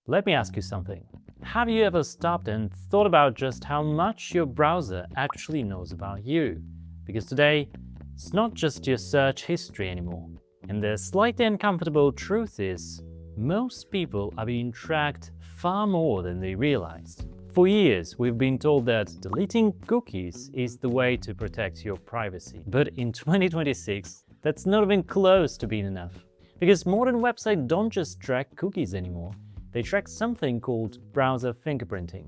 let me ask you something. Have you ever stopped and thought about just how much your browser actually knows about you? Because today, it's not just your search history anymore. And the slightly uncomfortable truth is, most people are being tracked far more than they realized. For years, we've been told that deleting cookies is the way to protect your privacy. But in 2026, that's not even close to being enough. Because modern websites don't just track cookies anymore. They track something called browser fingerprinting.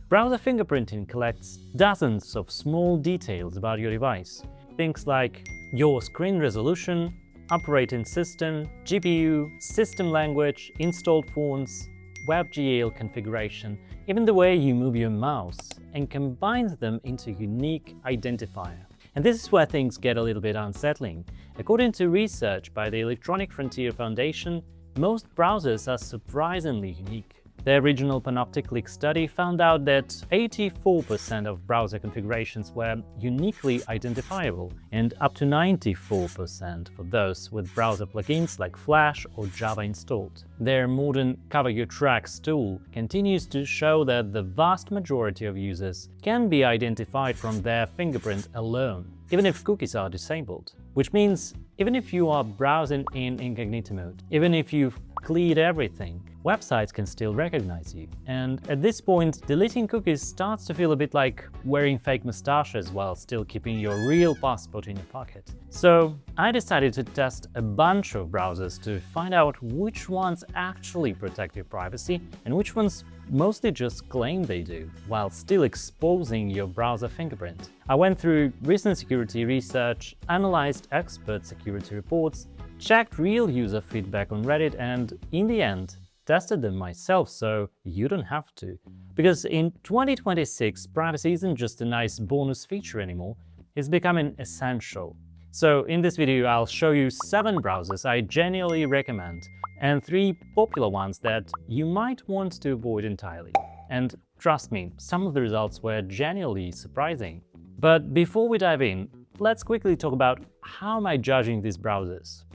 Browser fingerprinting collects dozens of small details about your device. Things like your screen resolution, operating system, GPU, system language, installed fonts, WebGL configuration, even the way you move your mouse, and combines them into a unique identifier. And this is where things get a little bit unsettling. According to research by the Electronic Frontier Foundation, most browsers are surprisingly unique. The original Panopticlick study found out that 84% of browser configurations were uniquely identifiable, and up to 94% for those with browser plugins like Flash or Java installed. Their modern Cover Your Tracks tool continues to show that the vast majority of users can be identified from their fingerprint alone, even if cookies are disabled. Which means, even if you are browsing in incognito mode, even if you've cleared everything, websites can still recognize you. And at this point, deleting cookies starts to feel a bit like wearing fake mustaches while still keeping your real passport in your pocket. So I decided to test a bunch of browsers to find out which ones actually protect your privacy and which ones mostly just claim they do, while still exposing your browser fingerprint. I went through recent security research, analyzed expert security reports, checked real user feedback on Reddit, and in the end, tested them myself so you don't have to. Because in 2026, privacy isn't just a nice bonus feature anymore, it's becoming essential. So in this video, I'll show you 7 browsers I genuinely recommend and 3 popular ones that you might want to avoid entirely. And trust me, some of the results were genuinely surprising. But before we dive in, let's quickly talk about how am I judging these browsers.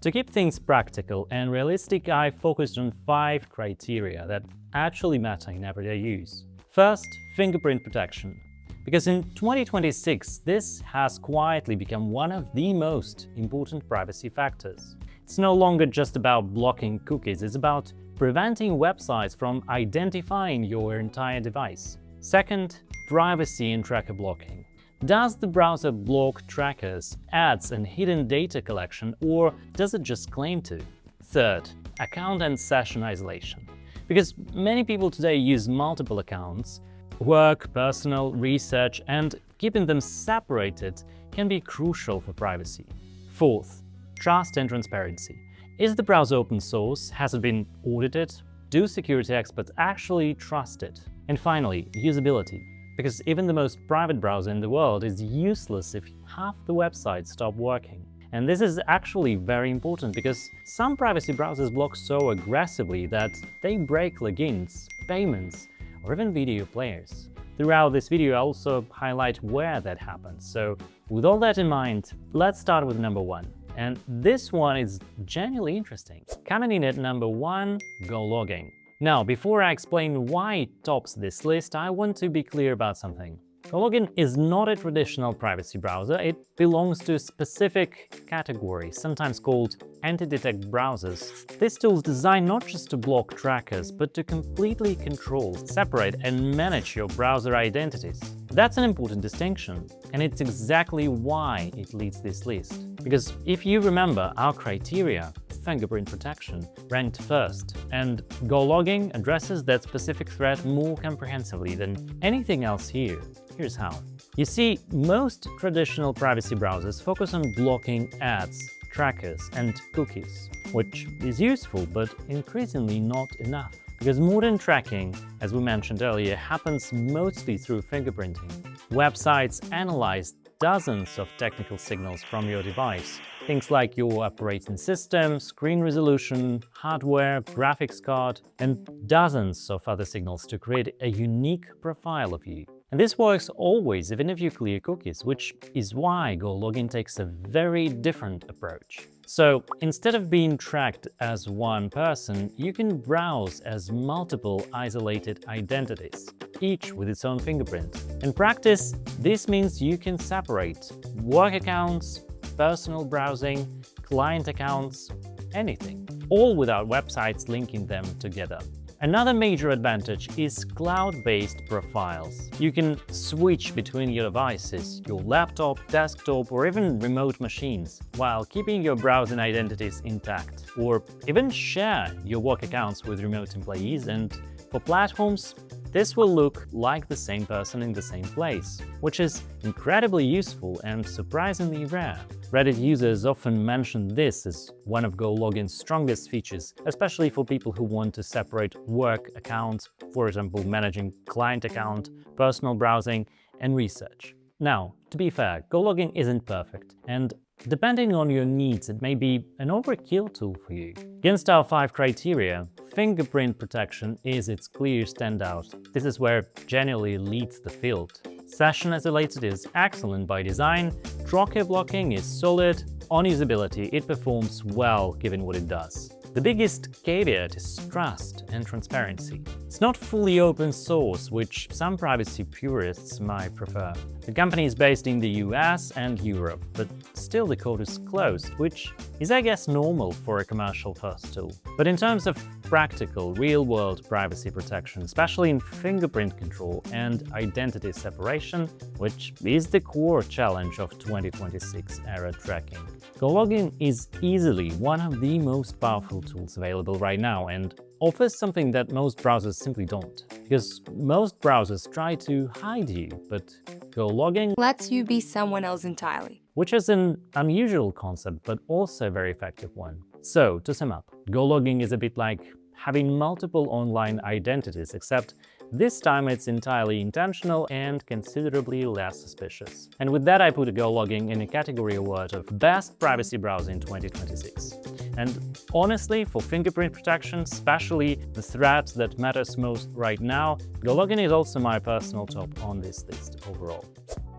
To keep things practical and realistic, I focused on 5 criteria that actually matter in everyday use. First, fingerprint protection. Because in 2026, this has quietly become one of the most important privacy factors. It's no longer just about blocking cookies, it's about preventing websites from identifying your entire device. Second, privacy and tracker blocking. Does the browser block trackers, ads, and hidden data collection, or does it just claim to? Third, account and session isolation. Because many people today use multiple accounts, work, personal, research, and keeping them separated can be crucial for privacy. Fourth, trust and transparency. Is the browser open source? Has it been audited? Do security experts actually trust it? And finally, usability. Because even the most private browser in the world is useless if half the websites stop working. And this is actually very important because some privacy browsers block so aggressively that they break logins, payments, or even video players. Throughout this video, I'll also highlight where that happens. So with all that in mind, let's start with number 1. And this one is genuinely interesting. Coming in at number 1, Gologin. Now, before I explain why it tops this list, I want to be clear about something. Gologin is not a traditional privacy browser, it belongs to a specific category, sometimes called anti-detect browsers. This tool is designed not just to block trackers, but to completely control, separate, and manage your browser identities. That's an important distinction, and it's exactly why it leads this list. Because if you remember our criteria, fingerprint protection ranked first, and Gologin addresses that specific threat more comprehensively than anything else here. Here's how. You see, most traditional privacy browsers focus on blocking ads, trackers, and cookies, which is useful, but increasingly not enough. Because modern tracking, as we mentioned earlier, happens mostly through fingerprinting. Websites analyze dozens of technical signals from your device. Things like your operating system, screen resolution, hardware, graphics card, and dozens of other signals to create a unique profile of you. And this works always, even if you clear cookies, which is why Gologin takes a very different approach. So instead of being tracked as one person, you can browse as multiple isolated identities, each with its own fingerprint. In practice, this means you can separate work accounts, personal browsing, client accounts, anything, all without websites linking them together. Another major advantage is cloud-based profiles. You can switch between your devices, your laptop, desktop, or even remote machines, while keeping your browsing identities intact. Or even share your work accounts with remote employees, and for platforms, this will look like the same person in the same place, which is incredibly useful and surprisingly rare. Reddit users often mention this as one of Gologin's strongest features, especially for people who want to separate work accounts, for example, managing client account, personal browsing, and research. Now, to be fair, Gologin isn't perfect, and depending on your needs, it may be an overkill tool for you. Against our 5 criteria, fingerprint protection is its clear standout. This is where it generally leads the field. Session isolated is excellent by design, tracker blocking is solid, on usability it performs well given what it does. The biggest caveat is trust and transparency. It's not fully open source, which some privacy purists might prefer. The company is based in the US and Europe, but still the code is closed, which is, I guess, normal for a commercial-first tool. But in terms of practical, real-world privacy protection, especially in fingerprint control and identity separation, which is the core challenge of 2026 era tracking, Gologin is easily one of the most powerful tools available right now and offers something that most browsers simply don't. Because most browsers try to hide you, but Gologin lets you be someone else entirely. Which is an unusual concept, but also a very effective one. So, to sum up, Gologin is a bit like having multiple online identities, except this time it's entirely intentional and considerably less suspicious. And with that, I put Gologin in a category award of Best Privacy Browser in 2026. And honestly, for fingerprint protection, especially the threat that matters most right now, Gologin is also my personal top on this list overall.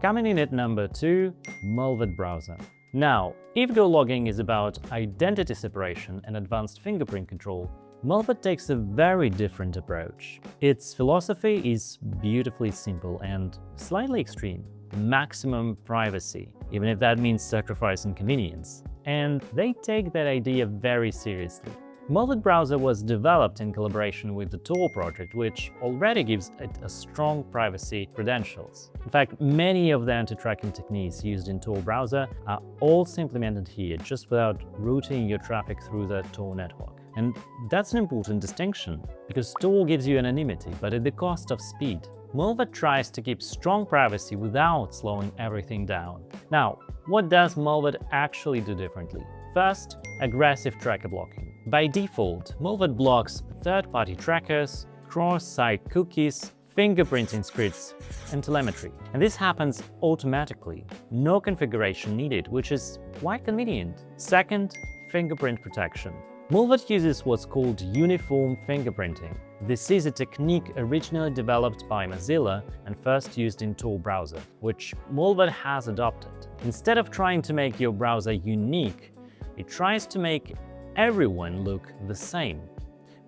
Coming in at number 2, Mullvad Browser. Now, if Gologin is about identity separation and advanced fingerprint control, Mullvad takes a very different approach. Its philosophy is beautifully simple and slightly extreme. Maximum privacy, even if that means sacrificing convenience. And they take that idea very seriously. Mullvad Browser was developed in collaboration with the Tor project, which already gives it a strong privacy credentials. In fact, many of the anti-tracking techniques used in Tor Browser are also implemented here, just without routing your traffic through the Tor network. And that's an important distinction, because Tor gives you anonymity, but at the cost of speed. Mullvad tries to keep strong privacy without slowing everything down. Now, what does Mullvad actually do differently? First, aggressive tracker blocking. By default, Mullvad blocks third-party trackers, cross-site cookies, fingerprinting scripts, and telemetry. And this happens automatically. No configuration needed, which is quite convenient. Second, fingerprint protection. Mullvad uses what's called uniform fingerprinting. This is a technique originally developed by Mozilla and first used in Tor Browser, which Mullvad has adopted. Instead of trying to make your browser unique, it tries to make everyone look the same,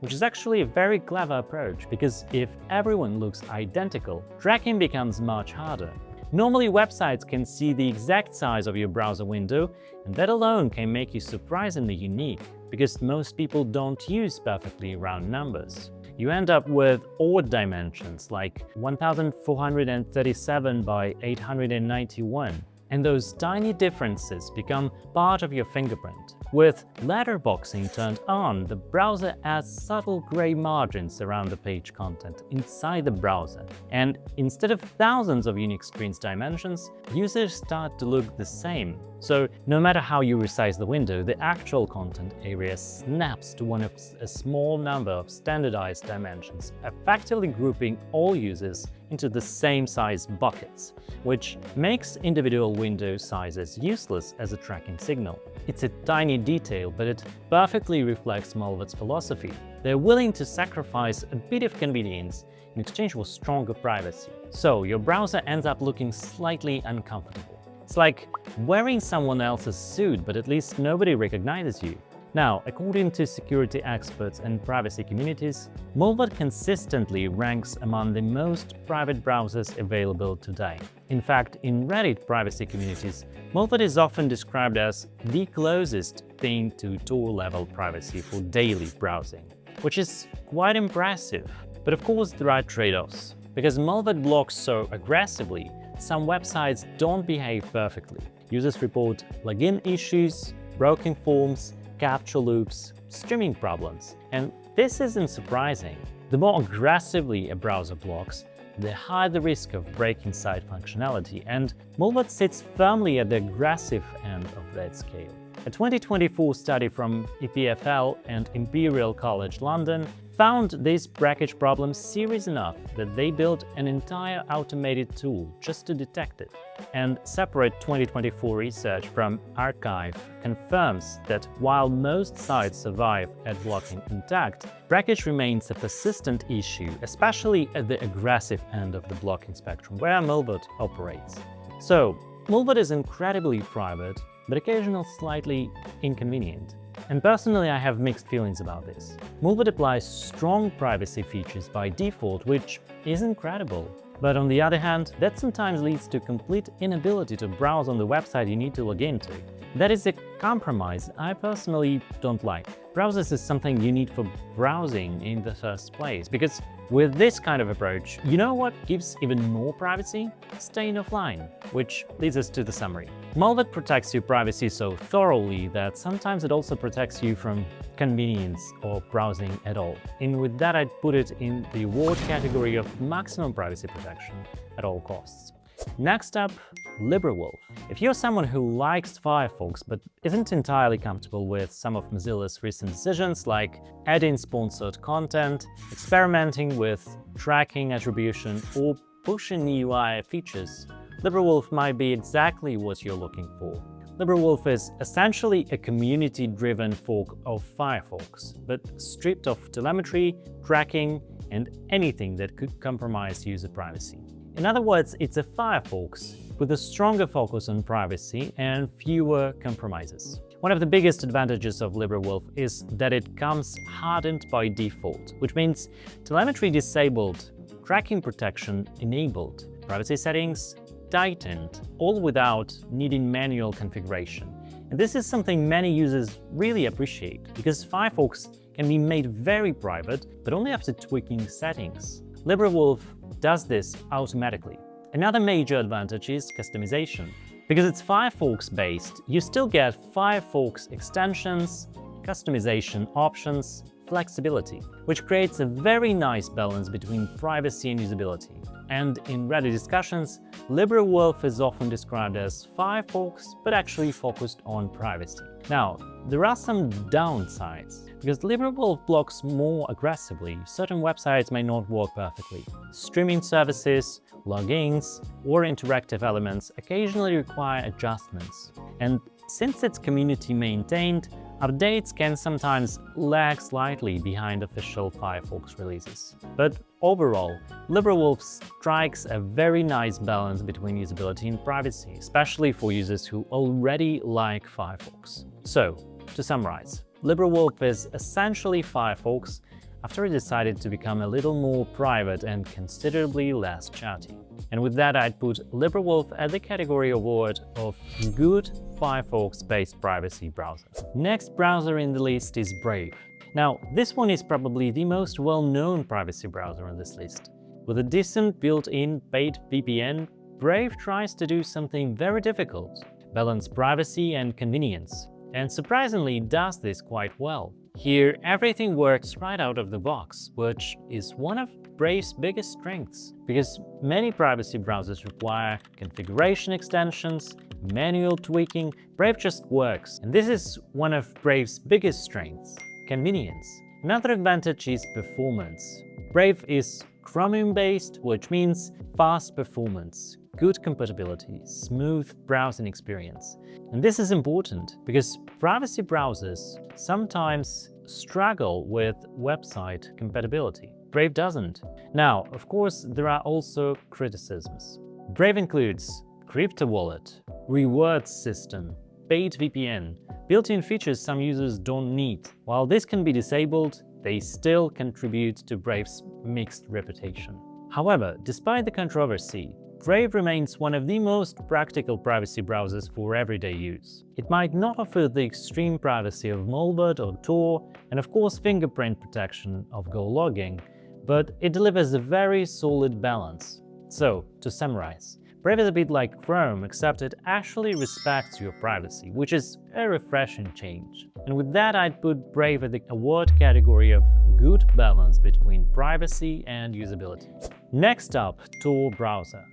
which is actually a very clever approach, because if everyone looks identical, tracking becomes much harder. Normally, websites can see the exact size of your browser window, and that alone can make you surprisingly unique, because most people don't use perfectly round numbers. You end up with odd dimensions like 1437 by 891. And those tiny differences become part of your fingerprint. With letterboxing turned on, the browser adds subtle gray margins around the page content inside the browser. And instead of thousands of unique screen's dimensions, users start to look the same. So no matter how you resize the window, the actual content area snaps to one of a small number of standardized dimensions, effectively grouping all users into the same size buckets, which makes individual window sizes useless as a tracking signal. It's a tiny detail, but it perfectly reflects Mullvad's philosophy. They're willing to sacrifice a bit of convenience in exchange for stronger privacy. So your browser ends up looking slightly uncomfortable. It's like wearing someone else's suit, but at least nobody recognizes you. Now, according to security experts and privacy communities, Mullvad consistently ranks among the most private browsers available today. In fact, in Reddit privacy communities, Mullvad is often described as the closest thing to Tor-level privacy for daily browsing, which is quite impressive. But of course, there are trade-offs. Because Mullvad blocks so aggressively, some websites don't behave perfectly. Users report login issues, broken forms, captcha loops, streaming problems. And this isn't surprising. The more aggressively a browser blocks, the higher the risk of breaking site functionality, and Mullvad sits firmly at the aggressive end of that scale. A 2024 study from EPFL and Imperial College London found this breakage problem serious enough that they built an entire automated tool just to detect it. And separate 2024 research from Archive confirms that while most sites survive ad blocking intact, breakage remains a persistent issue, especially at the aggressive end of the blocking spectrum, where Mullvad operates. So, Mullvad is incredibly private, but occasionally slightly inconvenient. And personally, I have mixed feelings about this. Mullvad applies strong privacy features by default, which is incredible. But on the other hand, that sometimes leads to complete inability to browse on the website you need to log into. That is a compromise I personally don't like. Browsers is something you need for browsing in the first place, because with this kind of approach, you know what gives even more privacy? Staying offline, which leads us to the summary. Mullvad protects your privacy so thoroughly that sometimes it also protects you from convenience or browsing at all. And with that, I'd put it in the award category of maximum privacy protection at all costs. Next up, LibreWolf. If you're someone who likes Firefox but isn't entirely comfortable with some of Mozilla's recent decisions, like adding sponsored content, experimenting with tracking attribution, or pushing new UI features, LibreWolf might be exactly what you're looking for. LibreWolf is essentially a community-driven fork of Firefox, but stripped of telemetry, tracking, and anything that could compromise user privacy. In other words, it's a Firefox with a stronger focus on privacy and fewer compromises. One of the biggest advantages of LibreWolf is that it comes hardened by default, which means telemetry disabled, tracking protection enabled, privacy settings tightened, all without needing manual configuration. And this is something many users really appreciate, because Firefox can be made very private, but only after tweaking settings. LibreWolf does this automatically. Another major advantage is customization. Because it's Firefox-based, you still get Firefox extensions, customization options, flexibility, which creates a very nice balance between privacy and usability. And in Reddit discussions, LibreWolf is often described as Firefox, but actually focused on privacy. Now, there are some downsides. Because LibreWolf blocks more aggressively, certain websites may not work perfectly. Streaming services, logins, or interactive elements occasionally require adjustments. And since it's community-maintained, updates can sometimes lag slightly behind official Firefox releases. But overall, LibreWolf strikes a very nice balance between usability and privacy, especially for users who already like Firefox. So, to summarize, LibreWolf is essentially Firefox after it decided to become a little more private and considerably less chatty. And with that, I'd put LibreWolf at the category award of good Firefox-based privacy browser. Next browser in the list is Brave. Now, this one is probably the most well-known privacy browser on this list. With a decent built-in paid VPN, Brave tries to do something very difficult: balance privacy and convenience. And surprisingly does this quite well. Here, everything works right out of the box, which is one of Brave's biggest strengths, because many privacy browsers require configuration extensions, manual tweaking. Brave just works, and this is one of Brave's biggest strengths: convenience. Another advantage is performance. Brave is Chromium-based, which means fast performance, good compatibility, smooth browsing experience. And this is important because privacy browsers sometimes struggle with website compatibility. Brave doesn't. Now, of course, there are also criticisms. Brave includes crypto wallet, rewards system, paid VPN, built-in features some users don't need. While this can be disabled, they still contribute to Brave's mixed reputation. However, despite the controversy, Brave remains one of the most practical privacy browsers for everyday use. It might not offer the extreme privacy of Mullvad or Tor, and of course fingerprint protection of Gologin, but it delivers a very solid balance. So, to summarize, Brave is a bit like Chrome, except it actually respects your privacy, which is a refreshing change. And with that, I'd put Brave in the award category of good balance between privacy and usability. Next up, Tor Browser.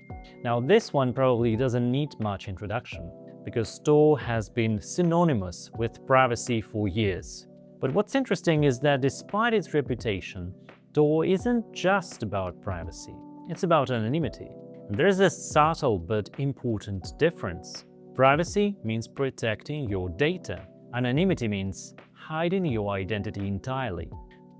Now this one probably doesn't need much introduction, because Tor has been synonymous with privacy for years. But what's interesting is that despite its reputation, Tor isn't just about privacy, it's about anonymity. And there's a subtle but important difference. Privacy means protecting your data. Anonymity means hiding your identity entirely.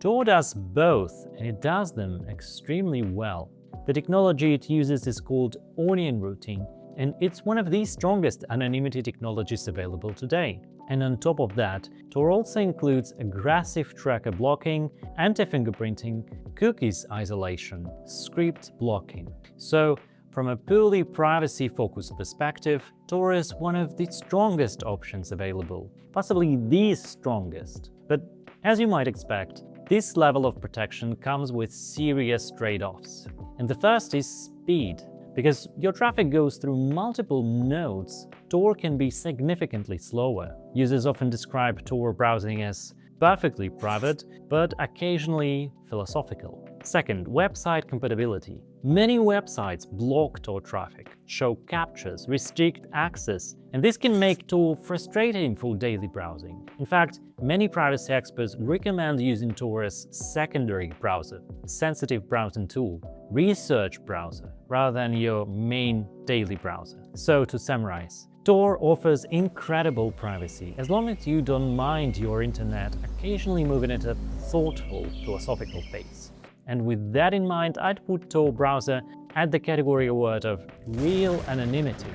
Tor does both, and it does them extremely well. The technology it uses is called onion routing, and it's one of the strongest anonymity technologies available today. And on top of that, Tor also includes aggressive tracker blocking, anti-fingerprinting, cookies isolation, script blocking. So, from a purely privacy-focused perspective, Tor is one of the strongest options available, possibly the strongest. But as you might expect, this level of protection comes with serious trade-offs. And the first is speed. Because your traffic goes through multiple nodes, Tor can be significantly slower. Users often describe Tor browsing as perfectly private, but occasionally philosophical. Second, website compatibility. Many websites block Tor traffic, show captchas, restrict access, and this can make Tor frustrating for daily browsing. In fact, many privacy experts recommend using Tor as secondary browser, sensitive browsing tool, research browser, rather than your main daily browser. So to summarize, Tor offers incredible privacy as long as you don't mind your internet occasionally moving at a thoughtful, philosophical pace. And with that in mind, I'd put Tor Browser at the category award of real anonymity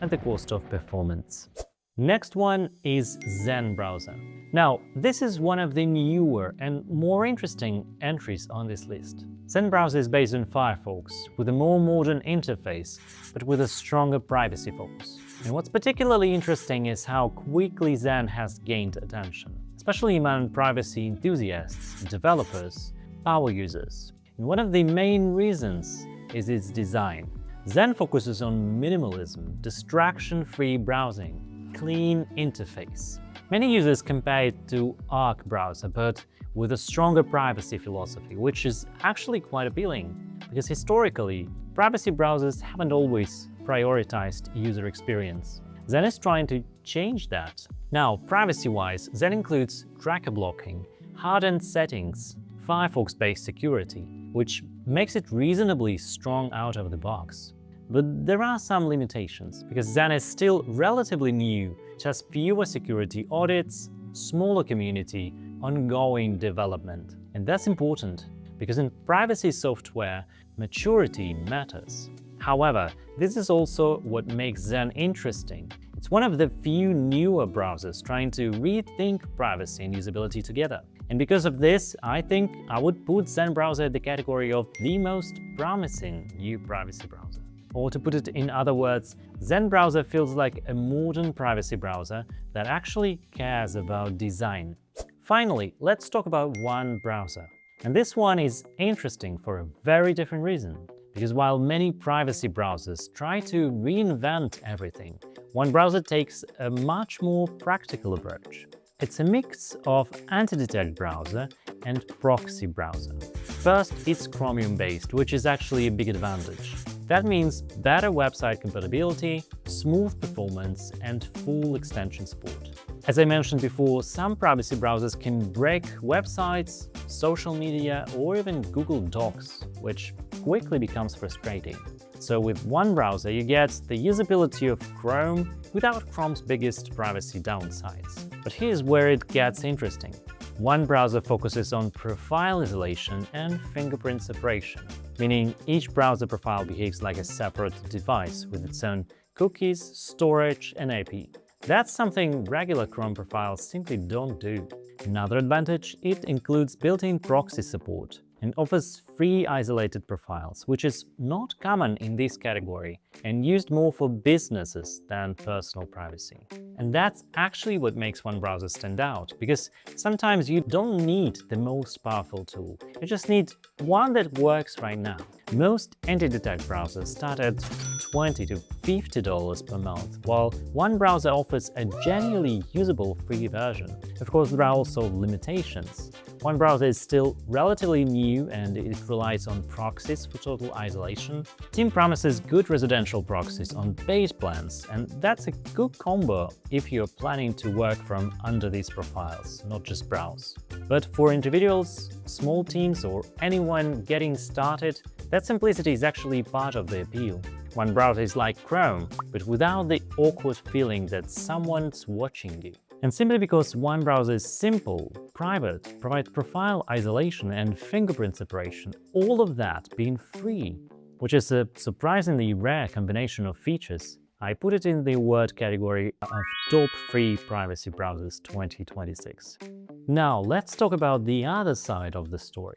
at the cost of performance. Next one is Zen Browser. Now, this is one of the newer and more interesting entries on this list. Zen Browser is based on Firefox, with a more modern interface, but with a stronger privacy focus. And what's particularly interesting is how quickly Zen has gained attention, especially among privacy enthusiasts, developers, power users. And one of the main reasons is its design. Zen focuses on minimalism, distraction-free browsing, clean interface. Many users compare it to Arc browser, but with a stronger privacy philosophy, which is actually quite appealing, because historically, privacy browsers haven't always prioritized user experience. Zen is trying to change that. Now, privacy-wise, Zen includes tracker blocking, hardened settings, Firefox-based security, which makes it reasonably strong out of the box. But there are some limitations, because Zen is still relatively new, it has fewer security audits, smaller community, ongoing development. And that's important, because in privacy software, maturity matters. However, this is also what makes Zen interesting. It's one of the few newer browsers trying to rethink privacy and usability together. And because of this, I think I would put Zen Browser in the category of the most promising new privacy browser. Or to put it in other words, Zen Browser feels like a modern privacy browser that actually cares about design. Finally, let's talk about one browser. And this one is interesting for a very different reason. Because while many privacy browsers try to reinvent everything, one browser takes a much more practical approach. It's a mix of anti-detect browser and proxy browser. First, it's Chromium-based, which is actually a big advantage. That means better website compatibility, smooth performance, and full extension support. As I mentioned before, some privacy browsers can break websites, social media, or even Google Docs, which quickly becomes frustrating. So with one browser, you get the usability of Chrome without Chrome's biggest privacy downsides. But here's where it gets interesting. One browser focuses on profile isolation and fingerprint separation, meaning each browser profile behaves like a separate device with its own cookies, storage, and AP. That's something regular Chrome profiles simply don't do. Another advantage, it includes built-in proxy support and offers free isolated profiles, which is not common in this category and used more for businesses than personal privacy. And that's actually what makes one browser stand out, because sometimes you don't need the most powerful tool, you just need one that works right now. Most anti-detect browsers start at $20 to $50 per month, while one browser offers a genuinely usable free version. Of course, there are also limitations. One browser is still relatively new and it relies on proxies for total isolation. Team promises good residential proxies on base plans, and that's a good combo if you're planning to work from under these profiles, not just browse. But for individuals, small teams, or anyone getting started, that simplicity is actually part of the appeal. One browser is like Chrome, but without the awkward feeling that someone's watching you. And simply because one browser is simple, private, provides profile isolation and fingerprint separation, all of that being free, which is a surprisingly rare combination of features, I put it in the award category of Top Free Privacy Browsers 2026. Now, let's talk about the other side of the story.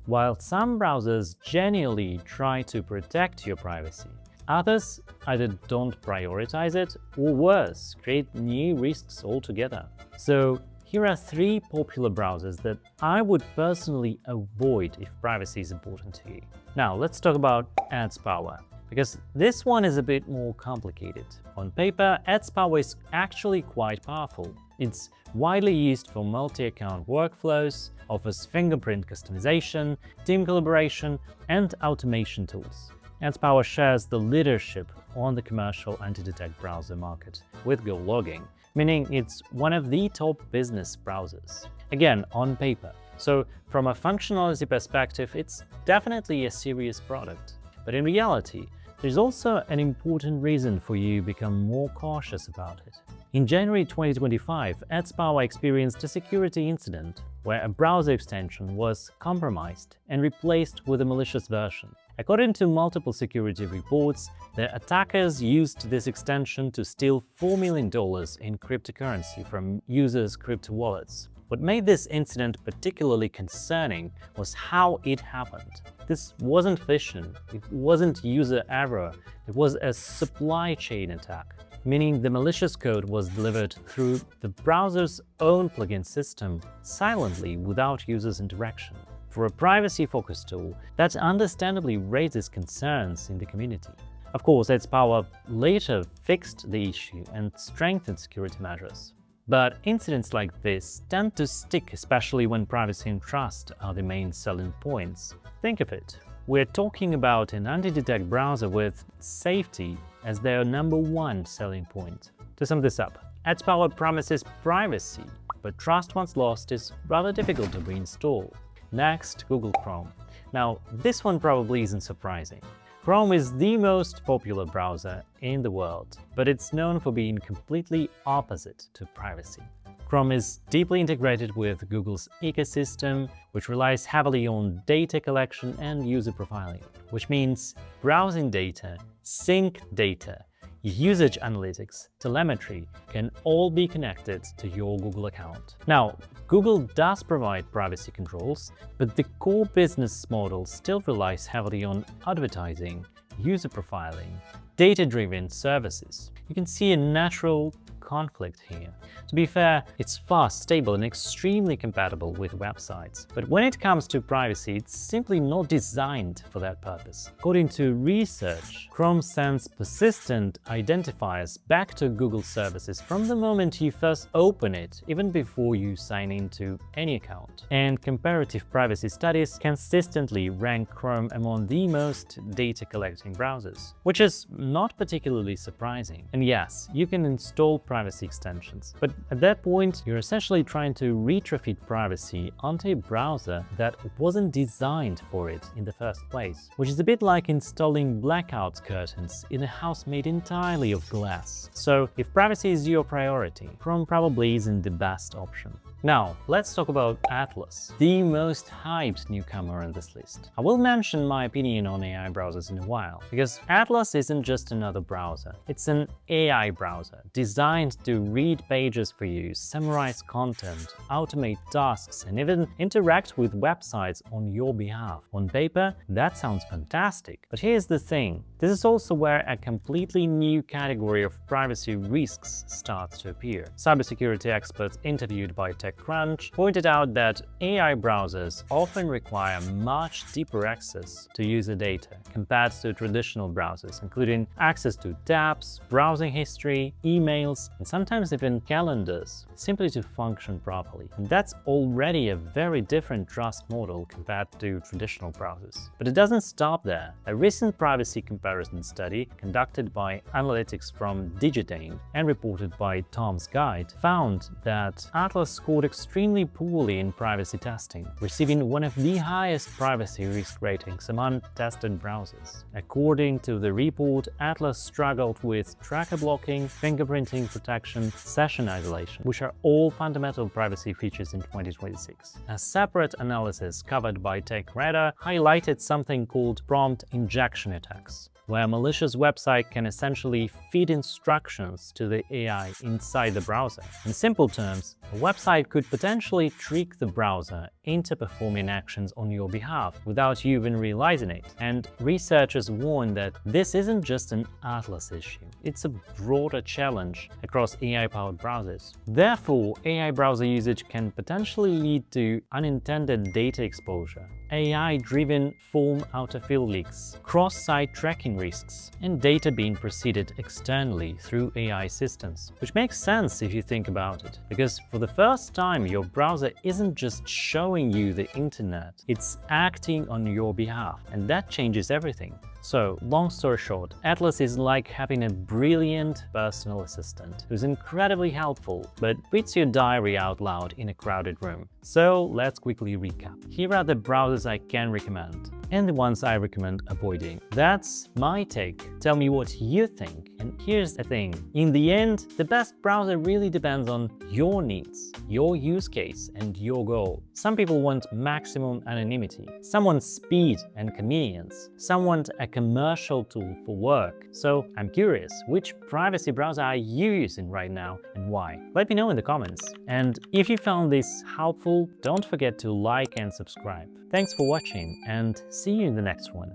While some browsers genuinely try to protect your privacy, others either don't prioritize it or worse, create new risks altogether. So here are 3 popular browsers that I would personally avoid if privacy is important to you. Now let's talk about AdsPower, because this one is a bit more complicated. On paper, AdsPower is actually quite powerful. It's widely used for multi-account workflows, offers fingerprint customization, team collaboration, and automation tools. AdsPower shares the leadership on the commercial anti-detect browser market with Gologin, meaning it's one of the top business browsers. Again, on paper. So from a functionality perspective, it's definitely a serious product. But in reality, there's also an important reason for you to become more cautious about it. In January 2025, AdsPower experienced a security incident where a browser extension was compromised and replaced with a malicious version. According to multiple security reports, the attackers used this extension to steal $4 million in cryptocurrency from users' crypto wallets. What made this incident particularly concerning was how it happened. This wasn't phishing, it wasn't user error, it was a supply chain attack, meaning the malicious code was delivered through the browser's own plugin system, silently without users' interaction. For a privacy-focused tool, that understandably raises concerns in the community. Of course, AdsPower later fixed the issue and strengthened security measures. But incidents like this tend to stick, especially when privacy and trust are the main selling points. Think of it. We're talking about an anti-detect browser with safety as their #1 selling point. To sum this up, AdsPower promises privacy, but trust once lost is rather difficult to reinstall. Next, Google Chrome. Now, this one probably isn't surprising. Chrome is the most popular browser in the world, but it's known for being completely opposite to privacy. Chrome is deeply integrated with Google's ecosystem, which relies heavily on data collection and user profiling, which means browsing data, sync data, usage analytics, telemetry can all be connected to your Google account. Now, Google does provide privacy controls, but the core business model still relies heavily on advertising, user profiling, data-driven services. You can see a natural conflict here. To be fair, it's fast, stable, and extremely compatible with websites. But when it comes to privacy, it's simply not designed for that purpose. According to research, Chrome sends persistent identifiers back to Google services from the moment you first open it, even before you sign into any account. And comparative privacy studies consistently rank Chrome among the most data-collecting browsers, which is not particularly surprising. And yes, you can install privacy extensions, but at that point, you're essentially trying to retrofit privacy onto a browser that wasn't designed for it in the first place, which is a bit like installing blackout curtains in a house made entirely of glass. So if privacy is your priority, Chrome probably isn't the best option. Now, let's talk about Atlas, the most hyped newcomer on this list. I will mention my opinion on AI browsers in a while, because Atlas isn't just another browser. It's an AI browser designed to read pages for you, summarize content, automate tasks, and even interact with websites on your behalf. On paper, that sounds fantastic. But here's the thing. This is also where a completely new category of privacy risks starts to appear. Cybersecurity experts interviewed by TechCrunch pointed out that AI browsers often require much deeper access to user data compared to traditional browsers, including access to tabs, browsing history, emails, and sometimes even calendars, simply to function properly. And that's already a very different trust model compared to traditional browsers. But it doesn't stop there. A recent privacy comparison study conducted by analytics from Digidane and reported by Tom's Guide found that Atlas scored extremely poorly in privacy testing, receiving one of the highest privacy risk ratings among tested browsers. According to the report, Atlas struggled with tracker blocking, fingerprinting protection, session isolation, which are all fundamental privacy features in 2026. A separate analysis covered by TechRadar highlighted something called prompt injection attacks, where a malicious website can essentially feed instructions to the AI inside the browser. In simple terms, a website could potentially trick the browser into performing actions on your behalf without you even realizing it. And researchers warn that this isn't just an Atlas issue. It's a broader challenge across AI-powered browsers. Therefore, AI browser usage can potentially lead to unintended data exposure, AI-driven form autofill leaks, cross-site tracking risks, and data being processed externally through AI systems. Which makes sense if you think about it, because for the first time, your browser isn't just showing you the internet, it's acting on your behalf, and that changes everything. So, long story short, Atlas is like having a brilliant personal assistant who's incredibly helpful, but reads your diary out loud in a crowded room. So, let's quickly recap. Here are the browsers I can recommend, and the ones I recommend avoiding. That's my take. Tell me what you think. And here's the thing. In the end, the best browser really depends on your needs, your use case, and your goal. Some people want maximum anonymity. Some want speed and convenience. Some want a commercial tool for work. So I'm curious, which privacy browser are you using right now and why? Let me know in the comments. And if you found this helpful, don't forget to like and subscribe. Thanks for watching and see you in the next one.